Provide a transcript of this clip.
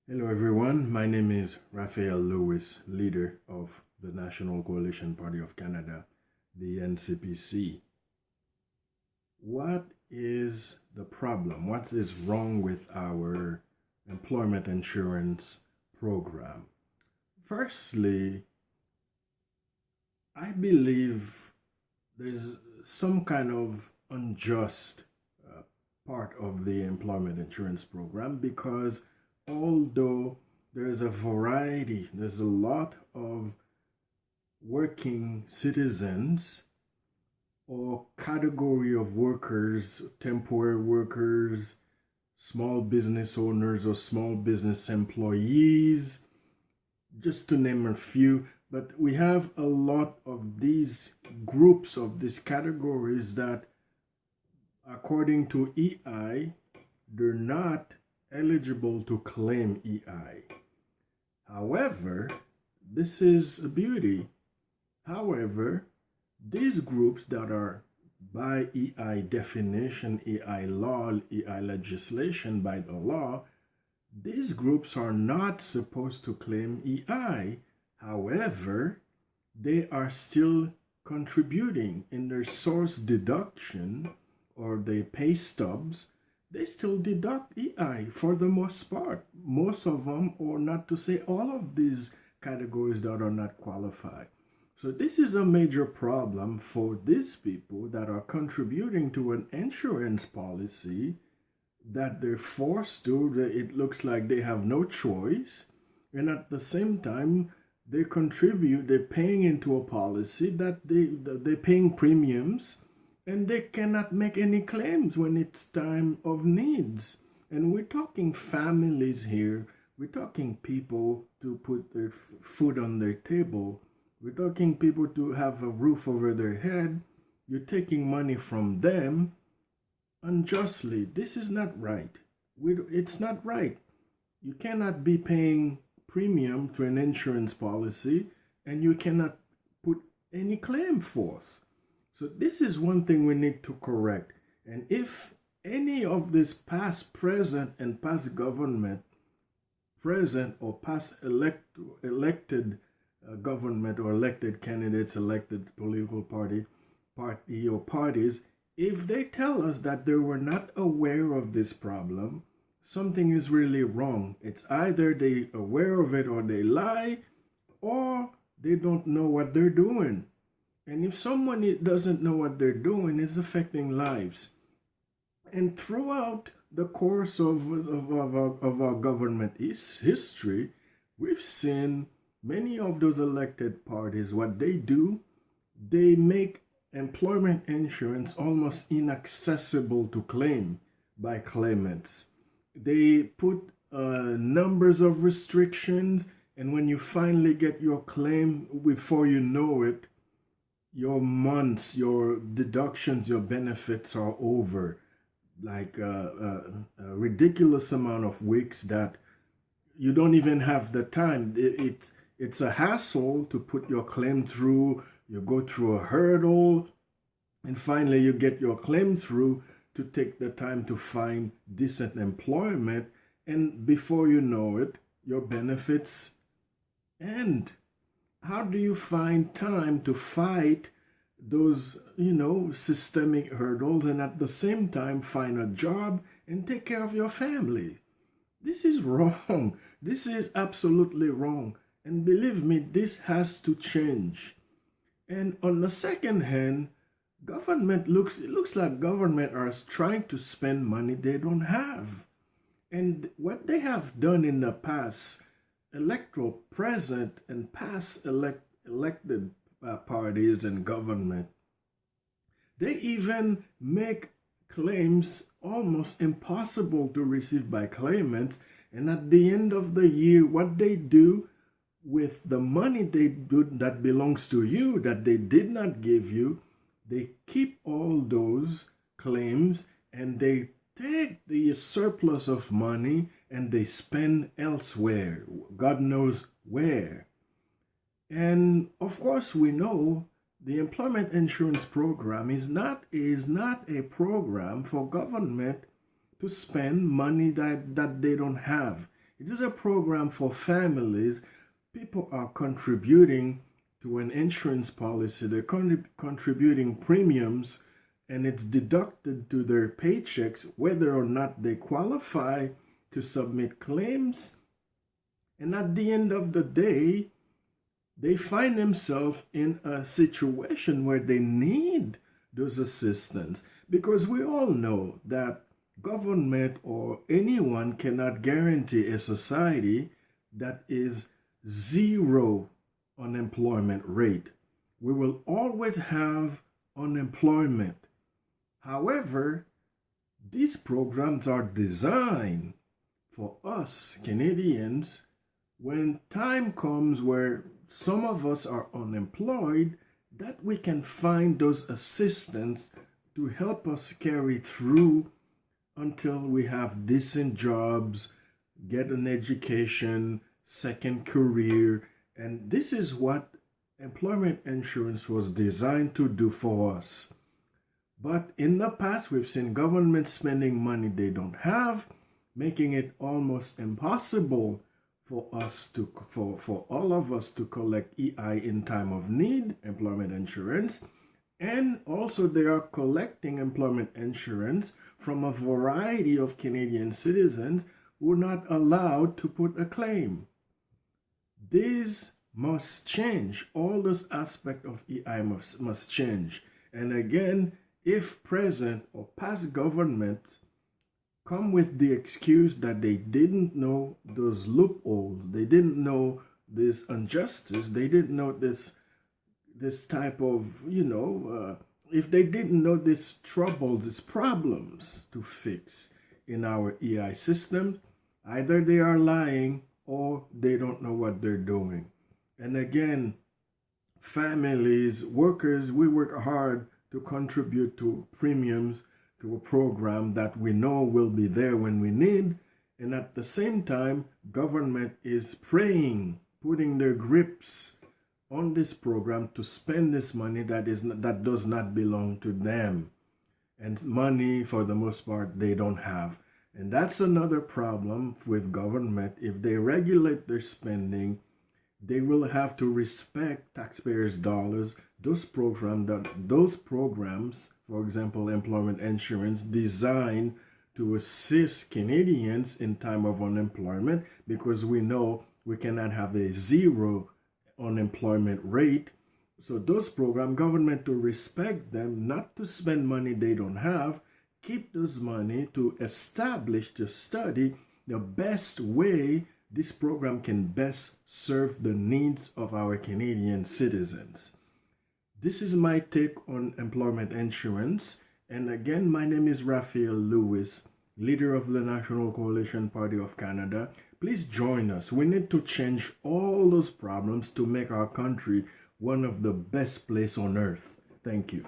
Hello everyone, my name is Raphael Lewis, leader of the National Coalition Party of Canada, the NCPC. What is the problem? What is wrong with our employment insurance program? Firstly, I believe there's some kind of unjust part of the employment insurance program because although there's a variety, there's a lot of working citizens or category of workers, temporary workers, small business owners or small business employees, just to name a few. But we have a lot of these groups of these categories that, according to EI, they're not eligible to claim EI. However, this is a beauty. However, these groups that are by EI definition, EI law, EI legislation, by the law, these groups are not supposed to claim EI. However, they are still contributing in their source deduction or their pay stubs. They still deduct EI for the most part. Most of them, or not to say all of these categories that are not qualified. So this is a major problem for these people that are contributing to an insurance policy that they're forced to. It looks like they have no choice. And at the same time, they're paying into a policy that they're paying premiums, and they cannot make any claims when it's time of needs. And we're talking families here. We're talking people to put their food on their table. We're talking people to have a roof over their head. You're taking money from them unjustly. This is not right. It's not right. You cannot be paying premium to an insurance policy and you cannot put any claim forth. So this is one thing we need to correct. And if any of this past, present, and past government, present or past elected government or elected candidates, elected political party or parties, if they tell us that they were not aware of this problem, something is really wrong. It's either they aware of it or they lie, or they don't know what they're doing. And if someone doesn't know what they're doing, it's affecting lives. And throughout the course of our government history, we've seen many of those elected parties, what they do, they make employment insurance almost inaccessible to claim by claimants. They put numbers of restrictions, and when you finally get your claim, before you know it, your months, your deductions, your benefits are over. Like a ridiculous amount of weeks that you don't even have the time. It's a hassle to put your claim through. You go through a hurdle, and finally you get your claim through to take the time to find decent employment. And before you know it, your benefits end. How do you find time to fight those, systemic hurdles and at the same time find a job and take care of your family? This is wrong. This is absolutely wrong. And believe me, this has to change. And on the second hand, it looks like government are trying to spend money they don't have. And what they have done in the past, electoral present and past elected parties and government, they even make claims almost impossible to receive by claimants. And at the end of the year, what they do with the money they do that belongs to you, that they did not give you, they keep all those claims and they take the surplus of money and they spend elsewhere, God knows where. And of course, we know the employment insurance program is not a program for government to spend money that they don't have. It is a program for families. People are contributing to an insurance policy. They're contributing premiums, and it's deducted to their paychecks whether or not they qualify to submit claims. And at the end of the day, they find themselves in a situation where they need those assistance, because we all know that government or anyone cannot guarantee a society that is zero unemployment rate. We will always have unemployment. However, these programs are designed for us Canadians when time comes where some of us are unemployed, that we can find those assistance to help us carry through until we have decent jobs, get an education, second career. And this is what employment insurance was designed to do for us. But in the past, we've seen government spending money they don't have, making it almost impossible for us to for all of us to collect EI in time of need, employment insurance. And also they are collecting employment insurance from a variety of Canadian citizens who are not allowed to put a claim. These must change. All those aspects of EI must change. And again, if present or past governments come with the excuse that they didn't know those loopholes, they didn't know this injustice, they didn't know this type of, if they didn't know this troubles, these problems to fix in our EI system, either they are lying or they don't know what they're doing. And again, families, workers, we work hard to contribute to premiums to a program that we know will be there when we need. And at the same time, government is praying, putting their grips on this program to spend this money that does not belong to them. And money, for the most part, they don't have. And that's another problem with government. If they regulate their spending, they will have to respect taxpayers' dollars. Those programs, for example, employment insurance, designed to assist Canadians in time of unemployment, because we know we cannot have a zero unemployment rate. So those programs, government to respect them, not to spend money they don't have, keep those money to establish, to study the best way this program can best serve the needs of our Canadian citizens. This is my take on employment insurance. And again, my name is Raphael Lewis, leader of the National Coalition Party of Canada. Please join us. We need to change all those problems to make our country one of the best places on earth. Thank you.